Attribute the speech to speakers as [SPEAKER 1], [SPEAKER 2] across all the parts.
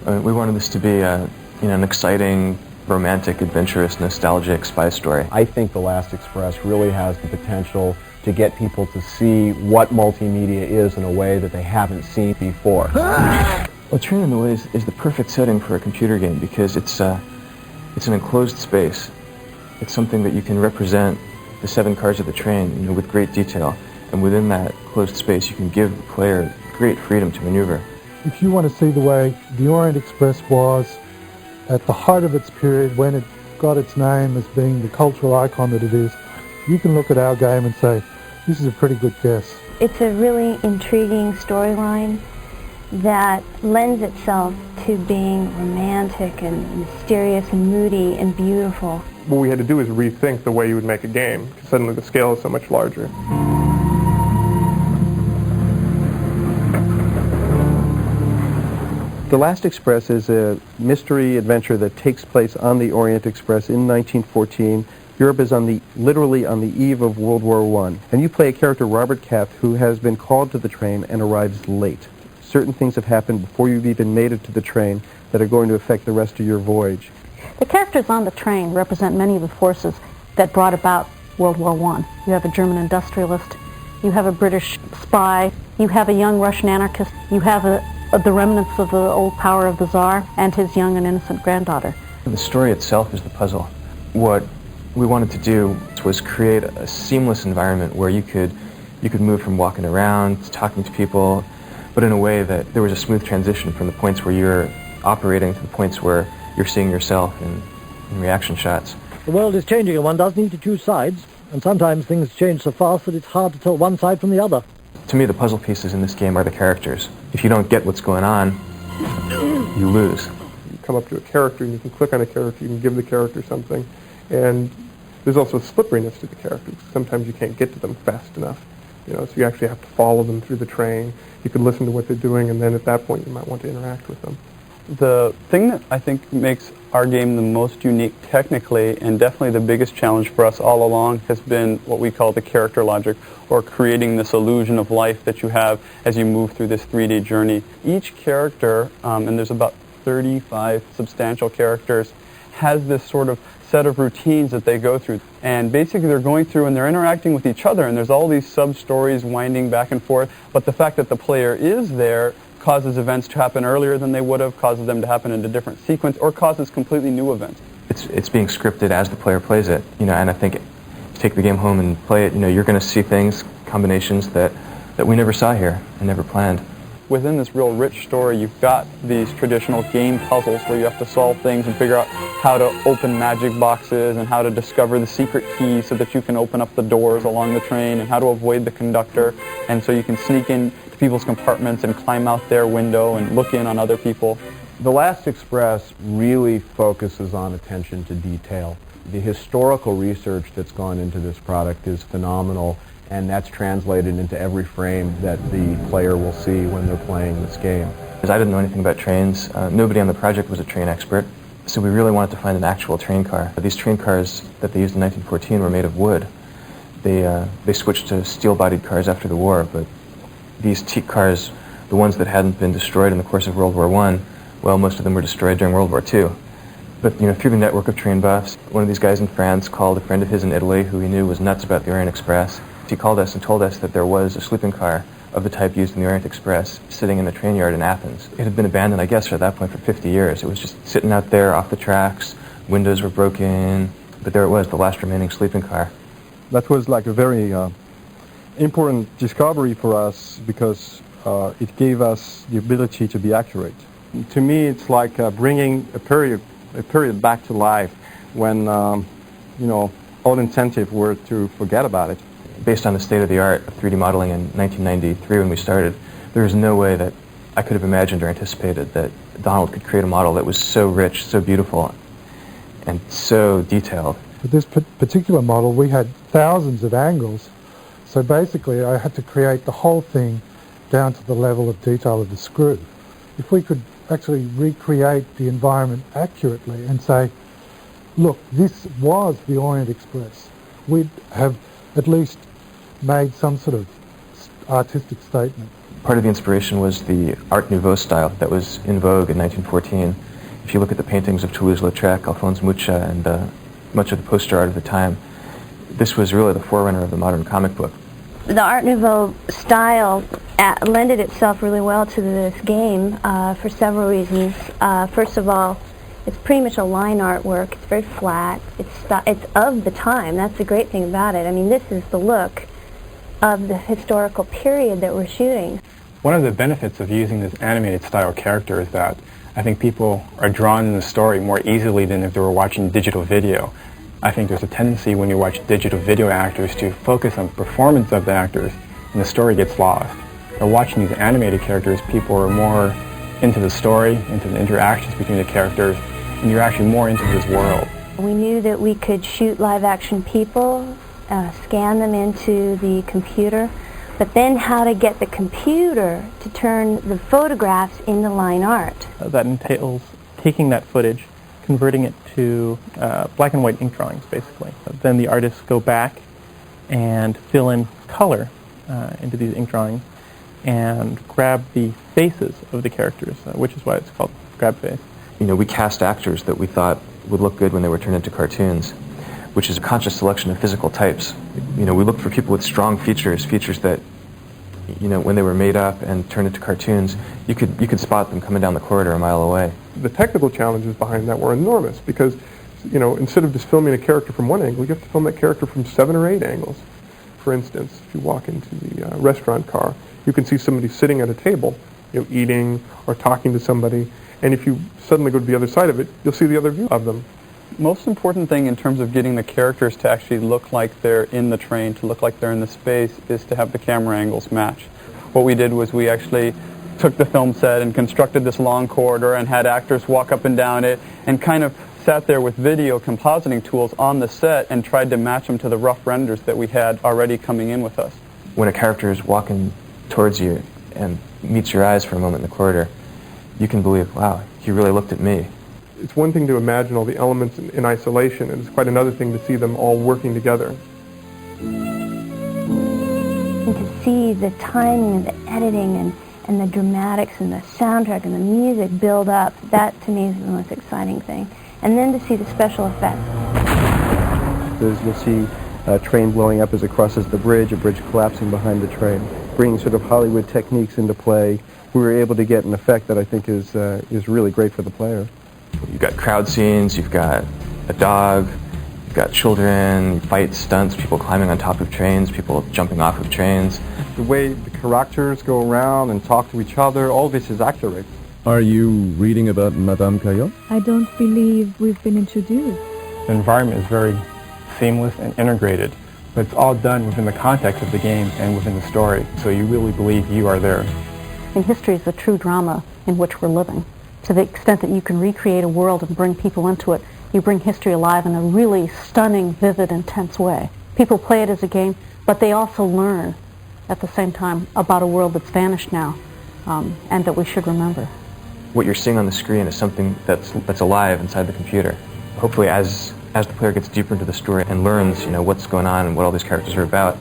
[SPEAKER 1] We wanted this to be an exciting, romantic, adventurous, nostalgic spy story.
[SPEAKER 2] I think The Last Express really has the potential to get people to see what multimedia is in a way that they haven't seen before.
[SPEAKER 1] Well, Train on the Way is the perfect setting for a computer game because it's an enclosed space. It's something that you can represent the 7 cars of the train, with great detail. And within that closed space, you can give the player great freedom to maneuver.
[SPEAKER 3] If you want to see the way the Orient Express was at the height of its period, when it got its name as being the cultural icon that it is, you can look at our game and say, this is a pretty good guess.
[SPEAKER 4] It's a really intriguing storyline that lends itself to being romantic and mysterious and moody and beautiful.
[SPEAKER 5] What we had to do is rethink the way you would make a game, because suddenly the scale is so much larger.
[SPEAKER 6] The Last Express is a mystery adventure that takes place on the Orient Express in 1914. Europe is literally on the eve of World War I. And you play a character, Robert Kath, who has been called to the train and arrives late. Certain things have happened before you've even made it to the train that are going to affect the rest of your voyage.
[SPEAKER 7] The characters on the train represent many of the forces that brought about World War I. You have a German industrialist, you have a British spy, you have a young Russian anarchist, you have the remnants of the old power of the Tsar and his young and innocent granddaughter.
[SPEAKER 1] The story itself is the puzzle. What we wanted to do was create a seamless environment where you could move from walking around to talking to people, but in a way that there was a smooth transition from the points where you're operating to the points where you're seeing yourself in reaction shots.
[SPEAKER 8] The world is changing and one does need to choose sides, and sometimes things change so fast that it's hard to tell one side from the other.
[SPEAKER 1] To me, the puzzle pieces in this game are the characters. If you don't get what's going on, you lose.
[SPEAKER 5] You come up to a character and you can click on a character, you can give the character something, and there's also a slipperiness to the characters. Sometimes you can't get to them fast enough, so you actually have to follow them through the train. You could listen to what they're doing, and then at that point you might want to interact with them.
[SPEAKER 9] The thing that I think makes our game the most unique technically, and definitely the biggest challenge for us all along, has been what we call the character logic, or creating this illusion of life that you have as you move through this 3D journey. Each character, and there's about 35 substantial characters, has this sort of set of routines that they go through. And basically they're going through and they're interacting with each other, and there's all these sub-stories winding back and forth, but the fact that the player is there causes events to happen earlier than they would have, causes them to happen in a different sequence, or causes completely new events.
[SPEAKER 1] It's being scripted as the player plays it, and I think if you take the game home and play it, you're going to see things, combinations that we never saw here and never planned.
[SPEAKER 9] Within this real rich story, you've got these traditional game puzzles where you have to solve things and figure out how to open magic boxes and how to discover the secret key so that you can open up the doors along the train, and how to avoid the conductor, and so you can sneak in to people's compartments and climb out their window and look in on other people.
[SPEAKER 2] The Last Express really focuses on attention to detail. The historical research that's gone into this product is phenomenal, and that's translated into every frame that the player will see when they're playing this game.
[SPEAKER 1] Because I didn't know anything about trains. Nobody on the project was a train expert, so we really wanted to find an actual train car. These train cars that they used in 1914 were made of wood. They switched to steel-bodied cars after the war, but these teak cars, the ones that hadn't been destroyed in the course of World War I, well, most of them were destroyed during World War II. But through the network of train buffs, one of these guys in France called a friend of his in Italy who he knew was nuts about the Orient Express. He called us and told us that there was a sleeping car of the type used in the Orient Express sitting in the train yard in Athens. It had been abandoned, I guess, at that point for 50 years. It was just sitting out there off the tracks, windows were broken, but there it was, the last remaining sleeping car.
[SPEAKER 6] That was like a very important discovery for us because it gave us the ability to be accurate. To me, it's like bringing a period back to life when, all incentives were to forget about it.
[SPEAKER 1] Based on the state-of-the-art of 3D modeling in 1993 when we started, there was no way that I could have imagined or anticipated that Donald could create a model that was so rich, so beautiful, and so detailed.
[SPEAKER 3] With this particular model, we had thousands of angles, so basically I had to create the whole thing down to the level of detail of the screw. If we could actually recreate the environment accurately and say, look, this was the Orient Express, we'd have at least made some sort of artistic statement.
[SPEAKER 1] Part of the inspiration was the Art Nouveau style that was in vogue in 1914. If you look at the paintings of Toulouse-Lautrec, Alphonse Mucha, and much of the poster art of the time, this was really the forerunner of the modern comic book.
[SPEAKER 4] The Art Nouveau style lended itself really well to this game for several reasons. First of all, it's pretty much a line artwork. It's very flat. It's of the time. That's the great thing about it. I mean, this is the look of the historical period that we're shooting.
[SPEAKER 10] One of the benefits of using this animated style character is that I think people are drawn in the story more easily than if they were watching digital video. I think there's a tendency when you watch digital video actors to focus on the performance of the actors and the story gets lost. But watching these animated characters, people are more into the story, into the interactions between the characters, and you're actually more into this world.
[SPEAKER 4] We knew that we could shoot live action people, scan them into the computer, but then how to get the computer to turn the photographs into line art.
[SPEAKER 11] That entails taking that footage, converting it to black and white ink drawings, basically. Then the artists go back and fill in color into these ink drawings and grab the faces of the characters, which is why it's called grab face.
[SPEAKER 1] You know, we cast actors that we thought would look good when they were turned into cartoons, which is a conscious selection of physical types. You know, we looked for people with strong features that, you know, when they were made up and turned into cartoons, you could spot them coming down the corridor a mile away.
[SPEAKER 5] The technical challenges behind that were enormous because, you know, instead of just filming a character from one angle, you have to film that character from 7 or 8 angles. For instance, if you walk into the restaurant car, you can see somebody sitting at a table, you know, eating or talking to somebody, and if you suddenly go to the other side of it, you'll see the other view of them.
[SPEAKER 9] Most important thing in terms of getting the characters to actually look like they're in the train, to look like they're in the space, is to have the camera angles match. What we did was we actually took the film set and constructed this long corridor and had actors walk up and down it and kind of sat there with video compositing tools on the set and tried to match them to the rough renders that we had already coming in with us.
[SPEAKER 1] When a character is walking towards you and meets your eyes for a moment in the corridor, you can believe, wow, he really looked at me.
[SPEAKER 5] It's one thing to imagine all the elements in isolation, and it's quite another thing to see them all working together.
[SPEAKER 4] And to see the timing and the editing and the dramatics and the soundtrack and the music build up, that to me is the most exciting thing. And then to see the special effects.
[SPEAKER 6] You'll see a train blowing up as it crosses the bridge, a bridge collapsing behind the train, bringing sort of Hollywood techniques into play. We were able to get an effect that I think is really great for the player.
[SPEAKER 1] You've got crowd scenes, you've got a dog, you've got children, fights, stunts, people climbing on top of trains, people jumping off of trains.
[SPEAKER 12] The way the characters go around and talk to each other, all this is accurate.
[SPEAKER 13] Are you reading about Madame Caillot?
[SPEAKER 14] I don't believe we've been introduced.
[SPEAKER 11] The environment is very seamless and integrated, but it's all done within the context of the game and within the story, so you really believe you are there.
[SPEAKER 7] And history is the true drama in which we're living. To the extent that you can recreate a world and bring people into it, you bring history alive in a really stunning, vivid, intense way. People play it as a game, but they also learn at the same time about a world that's vanished now and that we should remember.
[SPEAKER 1] What you're seeing on the screen is something that's alive inside the computer. Hopefully as the player gets deeper into the story and learns, you know, what's going on and what all these characters are about,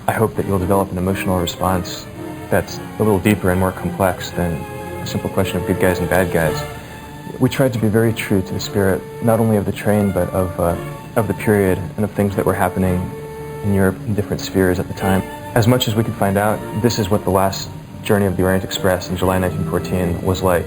[SPEAKER 1] I hope that you'll develop an emotional response that's a little deeper and more complex than a simple question of good guys and bad guys. We tried to be very true to the spirit, not only of the train, but of the period and of things that were happening in Europe in different spheres at the time. As much as we could find out, this is what the last journey of the Orient Express in July 1914 was like.